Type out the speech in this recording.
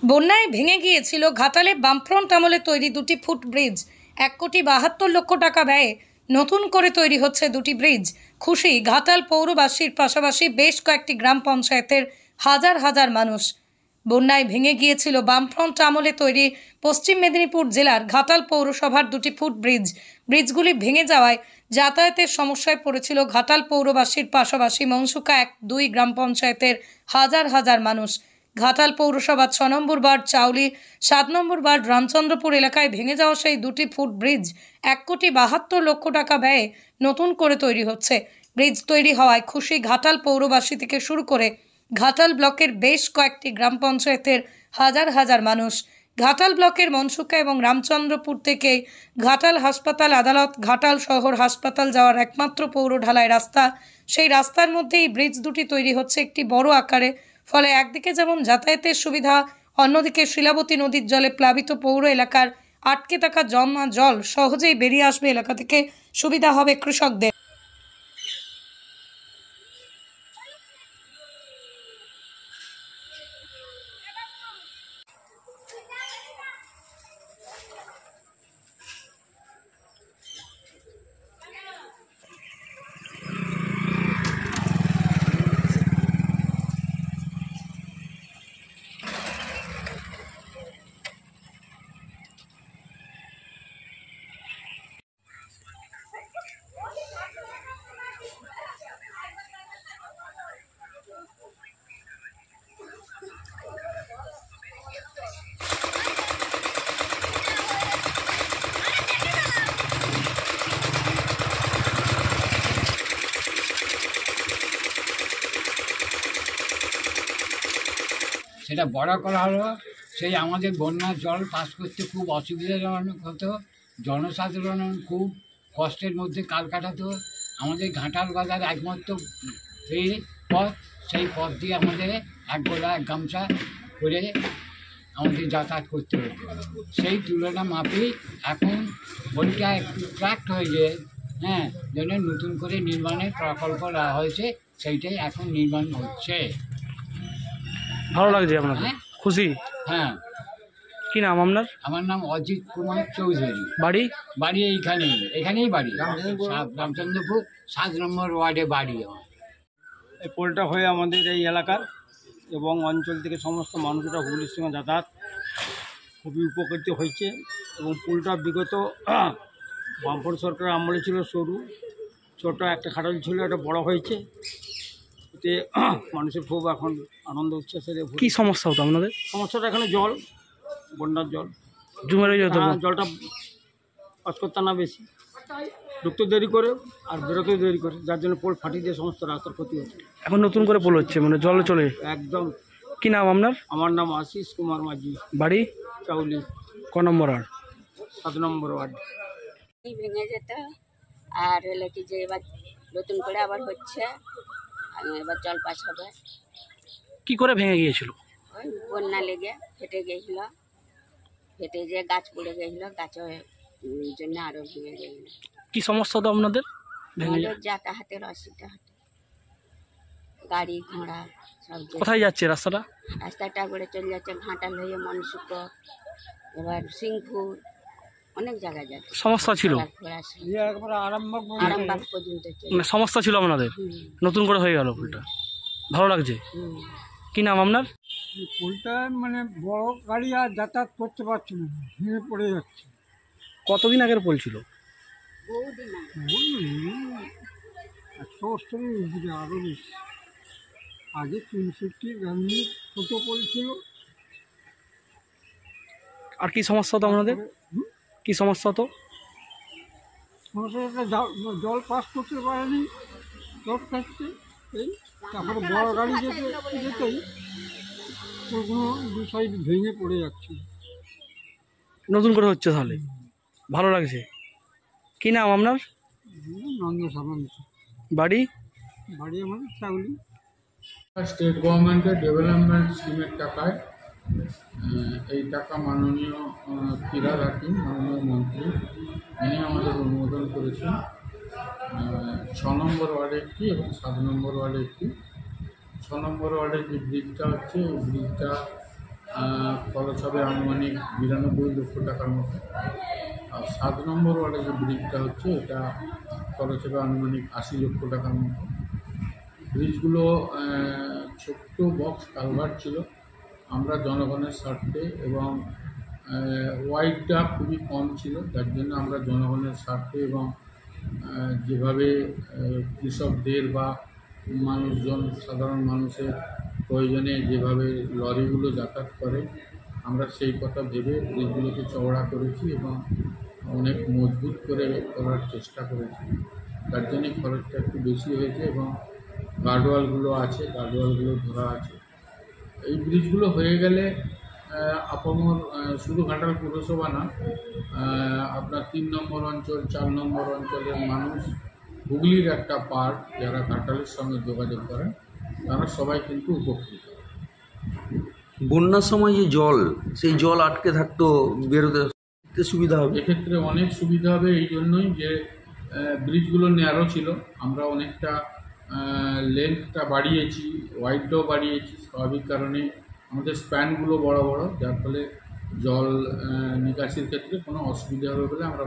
বন্যায় ভেঙে গিয়েছিল ঘাটালে বামফ্রন্ট আমলে তৈরি 2টি ফুট ব্রিজ। 1,72,00,000 টাকা ব্যয়ে নতুন করে তৈরি হচ্ছে 2টি ব্রিজ। খুশি ঘাটাল পৌরবাসীর পাশাপাশি বেশ কয়েকটি গ্রাম পঞ্চায়েতের হাজার হাজার মানুষ। বন্যায় ভেঙে গিয়েছিল বামফ্রন্ট আমলে তৈরি পশ্চিম মেদিনীপুর জেলার ঘাটাল পৌরসভার 2টি ফুট ব্রিজ। ব্রিজগুলি ভেঙে যাওয়ায় যাতায়াতের সমস্যায় পড়েছিল ঘাটাল পৌরবাসীর পাশাপাশি মনসুকা 1-2 গ্রাম পঞ্চায়েতের হাজার হাজার মানুষ। ঘাটাল পৌরসভার 6 নম্বর ওয়ার্ড চাউলি, 7 নম্বর ওয়ার্ড রামচন্দ্রপুর এলাকায় ভেঙে যাওয়া সেই 2টি ফুট ব্রিজ 1,72,00,000 টাকা ব্যয়ে নতুন করে তৈরি হচ্ছে। ব্রিজ তৈরি হওয়ায় খুশি ঘাটাল পৌরবাসী থেকে শুরু করে ঘাটাল ব্লকের বেশ কয়েকটি গ্রাম পঞ্চায়েতের হাজার হাজার মানুষ। ঘাটাল ব্লকের মনসুকা এবং রামচন্দ্রপুর থেকে ঘাটাল হাসপাতাল, আদালত, ঘাটাল শহর হাসপাতাল যাওয়ার একমাত্র পৌর ঢালাই রাস্তা। সেই রাস্তার মধ্যে এই ব্রিজ 2টি তৈরি হচ্ছে একটি বড় আকারে। ফলে একদিকে যেমন যাতায়াতের সুবিধা, অন্যদিকে শিলাবতী নদীর জলে প্লাবিত পৌর এলাকার আটকে থাকা জমা জল সহজেই বেরিয়ে আসবে এলাকা থেকে, সুবিধা হবে কৃষকদের। সেটা বড় করা হলো। সেই আমাদের বন্যার জল পাস করতে খুব অসুবিধাজনক হতো, জনসাধারণ খুব কষ্টের মধ্যে কাল কাটাতো। আমাদের ঘাটাল বাজার একমাত্র এই পথ, সেই পথ দিয়ে আমাদের এক গোলা এক গামছা করে আমাদের যাতায়াত করতে হতো। সেই তুলনা মাপেই এখন বইটা একটু ট্র্যাক্ট হয়েছে, যেন নতুন করে নির্মাণের প্রকল্প দেওয়া হয়েছে, সেইটাই এখন নির্মাণ হচ্ছে। ভালো লাগছে আপনার? খুশি? হ্যাঁ। কি নাম আপনার? আমার নাম অজিত কুমার চৌধুরী। বাড়ি এখানেই বাড়ি, রামচন্দ্রপুর 7 নম্বর ওয়ার্ডে বাড়ি আমার। এই পোলটা হয়ে আমাদের এই এলাকার এবং অঞ্চল থেকে সমস্ত মানুষরা হুগলির সঙ্গে যাতায়াত খুবই উপকৃত হয়েছে। এবং পোলটা বিগত বামফ্রন্ট সরকার আমলে ছিল সরু, ছোট একটা খাটাল ছিল, একটা বড় হয়েছে। এতে মানুষের খুব এখন আনন্দ উচ্ছ্বাসের। কি সমস্যা হতো আপনাদের? সমস্যাটা এখানে জল, বন্যার জল জমে রয়ে যেত। জলটা পাস করতে না বেশি, ঢুকতে দেরি করে আর বেরোতে দেরি করে, যার জন্য পোল ফাটিয়ে দিয়ে সমস্ত রাস্তার ক্ষতি হচ্ছে। এখন নতুন করে পোল হচ্ছে, মানে জলে চলে একদম। কি নাম আপনার? আমার নাম আশিস কুমার মাঝি। বাড়ি চাউলি। ক নম্বর ওয়ার্ড? 7 নম্বর ওয়ার্ড। ভেঙে যেত আর হলো কি যে এবার নতুন করে আবার হচ্ছে, এবার জল পাস হবে। কি করে ভেঙে গিয়েছিল? ওই বন্যা লেগে ফেটে গিয়েছিল, ফেটে যেয়ে গাছ পড়ে গিয়েছিল, গাছের জন্য আরও ভেঙে গিয়েছিল। কি সমস্যা হতো আপনাদের? আমাদের যাতায়াতের অসুবিধা হতো, গাড়ি ঘোড়া সব। কোথায় যাচ্ছে রাস্তাটা? রাস্তাটা করে চলে যাচ্ছে ঘাটাল হয়ে মনসুকা, এবার সিংপুর, অনেক জায়গায় যাচ্ছে। সমস্যা ছিল? আরামবাগ পর্যন্ত মানে সমস্যা ছিল আপনাদের, নতুন করে হয়ে গেল পোলটা, ভালো লাগছে। কি নাম আপনার? পোলটা মানে বড় গাড়ি আর যাতায়াত করতে পারছে না, ভেঙে পড়ে যাচ্ছে। কতদিন আগের পোল ছিল? আরও বেশি আগে 350 গান্ধী ছোট পোল ছিল। আর কি সমস্যা হতো আপনাদের? কি সমস্যা হতো? সমস্যাটা জল পাস করতে পারেনি, জল থাকছে এই। তারপরে বড় গাড়ি যেতেই কোনো দু সাইড ভেঙে পড়ে যাচ্ছে। নতুন করে হচ্ছে তাহলে, ভালো লাগছে। কি নাম আপনার? নন্দ সামন্ত। বাড়ি আমার চাউলি। স্টেট গভর্নমেন্টের ডেভেলপমেন্ট স্কিমের টাকায় এই টাকা মাননীয় ফিরহাদ হাকিম, মাননীয় মন্ত্রী, ইনি আমাদের অনুমোদন করেছেন। 6 নম্বর ওয়ার্ডে একটি এবং 7 নম্বর ওয়ার্ডে একটি। 6 নম্বর ওয়ার্ডের যে ব্রিজটা হচ্ছে, এই ব্রিজটা খরচ হবে আনুমানিক 92 লক্ষ টাকার মতো। আর 7 নম্বর ওয়ার্ডে যে ব্রিজটা হচ্ছে এটা খরচ হবে আনুমানিক 80 লক্ষ টাকার মতো। ব্রিজগুলো ছোট্ট বক্স কালভার্ট ছিল। আমরা জনগণের স্বার্থে এবং ওয়াইডটা খুবই কম ছিল, যার জন্য আমরা জনগণের স্বার্থে এবং যেভাবে কৃষকদের বা মানুষজন সাধারণ মানুষের প্রয়োজনে যেভাবে লরিগুলো যাতায়াত করে, আমরা সেই কথা ভেবে ব্রিজগুলোকে চওড়া করেছি এবং অনেক মজবুত করে করার চেষ্টা করেছি। তার জন্যে খরচটা একটু বেশি হয়েছে এবং গার্ডওয়ালগুলো আছে, গার্ডওয়ালগুলো ধরা আছে। এই ব্রিজগুলো হয়ে গেলে আপামর শুধু ঘাটাল পুরসভা না, আপনার 3 নম্বর অঞ্চল, 4 নম্বর অঞ্চলের মানুষ, হুগলির একটা পার্ট যারা ঘাটালের সঙ্গে যোগাযোগ করেন, তারা সবাই কিন্তু উপকৃত। বন্যার সময় যে জল, সেই জল আটকে থাকতো, বেরোতে সুবিধা হবে। এক্ষেত্রে অনেক সুবিধা হবে এই জন্যই যে ব্রিজগুলো ন্যারো ছিল, আমরা অনেকটা লেন্থটা বাড়িয়েছি, ওয়াইডটাও বাড়িয়েছি। স্বাভাবিক কারণে আমাদের স্প্যানগুলো বড় বড়, যার ফলে জল নিকাশির ক্ষেত্রে কোনো অসুবিধা হবে বলে আমরা